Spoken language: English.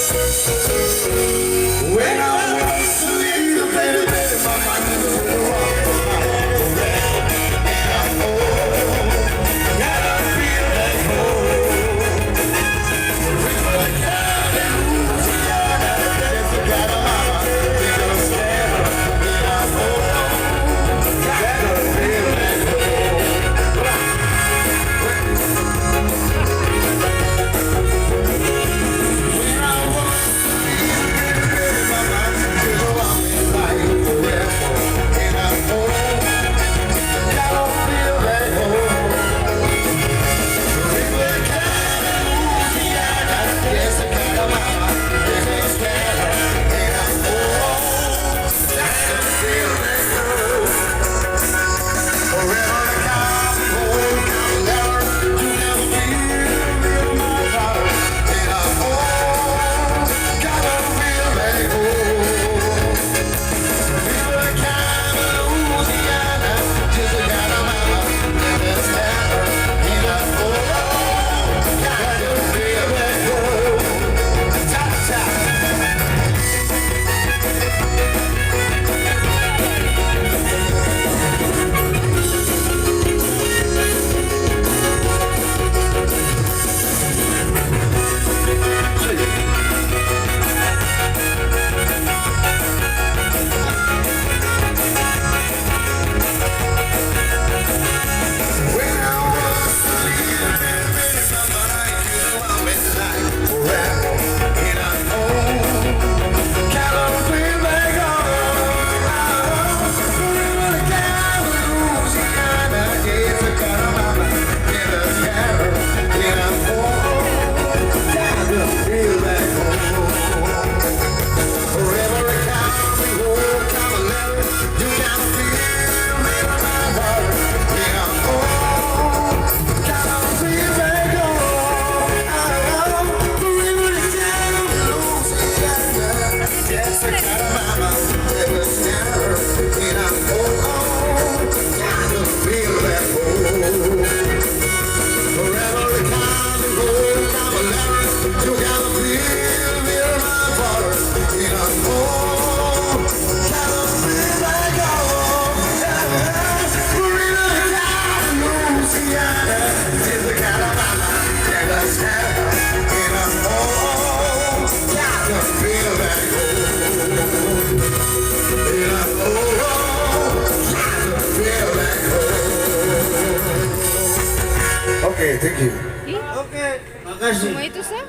When I was a little baby, my mind was gotta feel like home. River Cali, Louisiana, there's a God of mama, little Santa, when I'm home. Gotta feel like Okay, thank you. Oke, makasih. Semua itu sah?